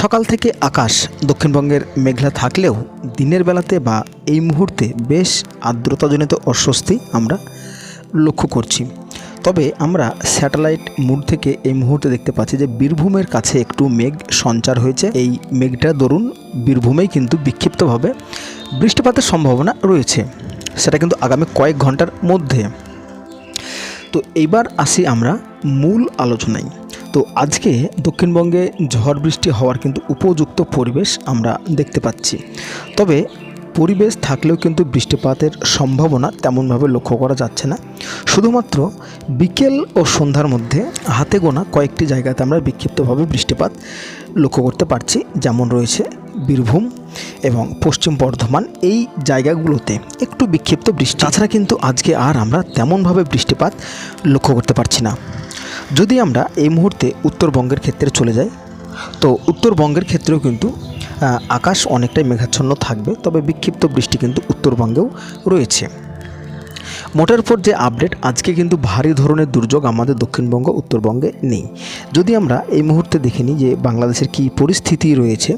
সকাল থেকে আকাশ দক্ষিণবঙ্গের মেঘলা থাকলেও দিনের বেলাতে বা এই মুহূর্তে বেশ আর্দ্রতাজনিত অস্বস্তি আমরা লক্ষ্য করছি। তবে আমরা স্যাটেলাইট মুড থেকে এই মুহূর্তে দেখতে পাচ্ছি যে বীরভূমের কাছে একটু মেঘ সঞ্চার হয়েছে। এই মেঘটা দরুন বীরভূমেই কিন্তু বিক্ষিপ্তভাবে বৃষ্টিপাতের সম্ভাবনা রয়েছে, সেটা কিন্তু আগামী কয়েক ঘন্টার মধ্যে। তো এইবার আসি আমরা মূল আলোচনায়। তো আজকে দক্ষিণবঙ্গে ঝড় বৃষ্টি হওয়ার কিন্তু উপযুক্ত পরিবেশ আমরা দেখতে পাচ্ছি। তবে পরিবেশ থাকলেও কিন্তু বৃষ্টিপাতের সম্ভাবনা তেমনভাবে লক্ষ্য করা যাচ্ছে না। শুধুমাত্র বিকেল ও সন্ধ্যার মধ্যে হাতে গোনা কয়েকটি জায়গাতে আমরা বিক্ষিপ্তভাবে বৃষ্টিপাত লক্ষ্য করতে পারছি, যেমন রয়েছে বীরভূম এবং পশ্চিম বর্ধমান। এই জায়গাগুলোতে একটু বিক্ষিপ্ত বৃষ্টি, তাছাড়া কিন্তু আজকে আর আমরা তেমনভাবে বৃষ্টিপাত লক্ষ্য করতে পারছি না। যদি আমরা এই মুহূর্তে উত্তরবঙ্গের ক্ষেত্রে চলে যাই, তো উত্তরবঙ্গের ক্ষেত্রেও কিন্তু আকাশ অনেকটাই মেঘাচ্ছন্ন থাকবে, তবে বিক্ষিপ্ত বৃষ্টি কিন্তু উত্তরবঙ্গেও রয়েছে। মোটের উপর যে আপডেট, আজকে কিন্তু ভারী ধরনের দুর্যোগ আমাদের দক্ষিণবঙ্গ উত্তরবঙ্গে নেই। যদি আমরা এই মুহূর্তে দেখে নিই যে বাংলাদেশের কী পরিস্থিতি রয়েছে,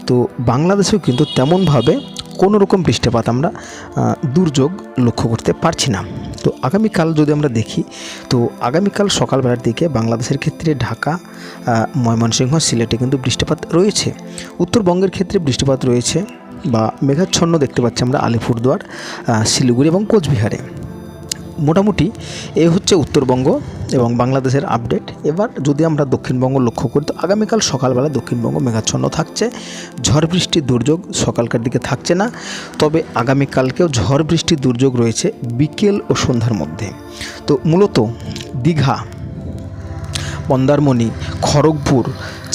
তো বাংলাদেশেও কিন্তু তেমনভাবে কোনো রকম বৃষ্টিপাত আমরা দুর্যোগ লক্ষ্য করতে পারছি না। তো আগামীকাল যদি আমরা দেখি, তো আগামীকাল সকালবেলার দিকে বাংলাদেশের ক্ষেত্রে ঢাকা, ময়মনসিংহ, সিলেটে কিন্তু বৃষ্টিপাত রয়েছে। উত্তরবঙ্গের ক্ষেত্রে বৃষ্টিপাত রয়েছে বা মেঘাচ্ছন্ন দেখতে পাচ্ছি আমরা আলিপুরদুয়ার, শিলিগুড়ি এবং কোচবিহারে। মোটামুটি এই হচ্ছে উত্তরবঙ্গ এবং বাংলাদেশের আপডেট। এবার যদি আমরা দক্ষিণবঙ্গ লক্ষ্য করি, তো আগামীকাল সকালবেলা দক্ষিণবঙ্গ মেঘাচ্ছন্ন থাকছে, ঝড় বৃষ্টির দুর্যোগ সকালকার দিকে থাকছে না। তবে আগামীকালকেও ঝড় বৃষ্টির দুর্যোগ রয়েছে বিকেল ও সন্ধ্যার মধ্যে। তো মূলত দীঘা, মন্দারমণি, খড়গপুর,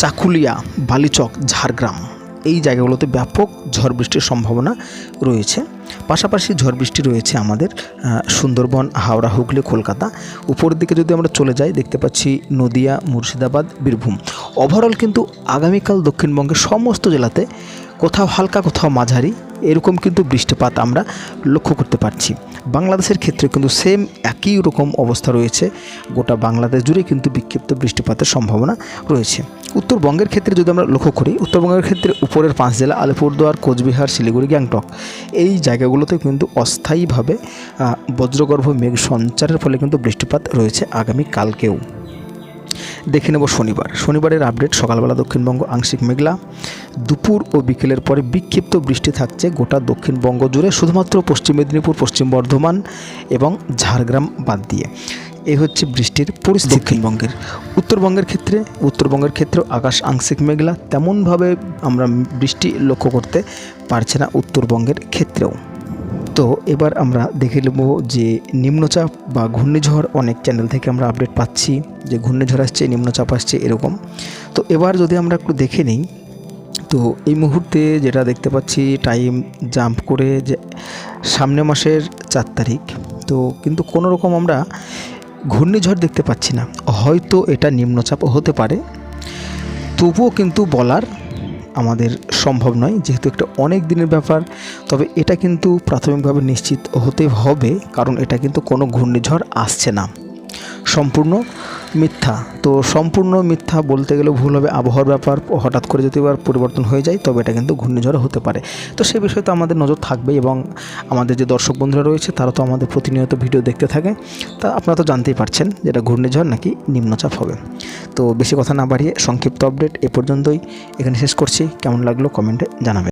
চাকুলিয়া, বালিচক, ঝাড়গ্রাম, এই জায়গাগুলোতে ব্যাপক ঝড় বৃষ্টির সম্ভাবনা রয়েছে। পাশাপাশি ঝড় বৃষ্টি রয়েছে আমাদের সুন্দরবন, হাওড়া, হুগলি, কলকাতা। উপরের দিকে যদি আমরা চলে যাই, দেখতে পাচ্ছি নদিয়া, মুর্শিদাবাদ, বীরভূম। ওভারঅল কিন্তু আগামীকাল দক্ষিণবঙ্গের সমস্ত জেলাতে কোথাও হালকা কোথাও মাঝারি এরকম কিন্তু বৃষ্টিপাত আমরা লক্ষ্য করতে পারছি। বাংলাদেশের ক্ষেত্রে কিন্তু সেম একই রকম অবস্থা রয়েছে, গোটা বাংলাদেশ জুড়ে কিন্তু বিক্ষিপ্ত বৃষ্টিপাতের সম্ভাবনা রয়েছে। উত্তরবঙ্গের ক্ষেত্রে যদি আমরা লক্ষ্য করি, উত্তরবঙ্গের ক্ষেত্রে উপরের 5 জেলা আলিপুরদুয়ার, কোচবিহার, শিলিগুড়ি, গ্যাংটক, এই জায়গাগুলোতে কিন্তু অস্থায়ীভাবে বজ্রগর্ভ মেঘ সঞ্চারের ফলে কিন্তু বৃষ্টিপাত রয়েছে আগামীকালকেও। দেখে নেব শনিবারের আপডেট। সকালবেলা দক্ষিণবঙ্গ আংশিক মেঘলা, দুপুর ও বিকেলের পরে বিক্ষিপ্ত বৃষ্টি থাকছে গোটা দক্ষিণবঙ্গ জুড়ে, শুধুমাত্র পশ্চিম মেদিনীপুর, পশ্চিম বর্ধমান এবং ঝাড়গ্রাম বাদ দিয়ে। এই হচ্ছে বৃষ্টির পরিস্থিতি দক্ষিণবঙ্গের। উত্তরবঙ্গের ক্ষেত্রেও আকাশ আংশিক মেঘলা, তেমনভাবে আমরা বৃষ্টি লক্ষ্য করতে পারছি না উত্তরবঙ্গের ক্ষেত্রেও। তো এবার আমরা দেখে নেব যে নিম্নচাপ বা ঘূর্ণিঝড়, অনেক চ্যানেল থেকে আমরা আপডেট পাচ্ছি যে ঘূর্ণিঝড় আসছে, নিম্নচাপ আসছে এরকম। তো এবার যদি আমরা একটু দেখে নিই, তো এই মুহূর্তে যেটা দেখতে পাচ্ছি টাইম জাম্প করে যে সামনে মাসের 4 তারিখ, তো কিন্তু কোনো রকম আমরা ঘূর্ণিঝড় দেখতে পাচ্ছি না। হয়তো এটা নিম্নচাপ হতে পারে, তবুও কিন্তু বলার আমাদের সম্ভব নয়, যেহেতু একটা অনেক দিনের ব্যাপার। তবে এটা কিন্তু প্রাথমিকভাবে নিশ্চিত হতে হবে, কারণ এটা কিন্তু কোনো ঘূর্ণিঝড় আসছে না, সম্পূর্ণ মিথ্যা। তো সম্পূর্ণ মিথ্যা বলতে গেলে ভুল হবে, আবহাওয়ার ব্যাপার, হঠাৎ করে যদি এবার পরিবর্তন হয়ে যায় তবে এটা কিন্তু ঘূর্ণিঝড় হতে পারে। তো সে বিষয়ে তো আমাদের নজর থাকবেই, এবং আমাদের যে দর্শক বন্ধুরা রয়েছে তারা তো আমাদের প্রতিনিয়ত ভিডিও দেখতে থাকে, তা আপনারা তো জানতেই পারছেন যে এটা ঘূর্ণিঝড় নাকি নিম্নচাপ হবে। তো বেশি কথা না বাড়িয়ে সংক্ষিপ্ত আপডেট এ পর্যন্তই, এখানে শেষ করছি। কেমন লাগলো কমেন্টে জানাবেন।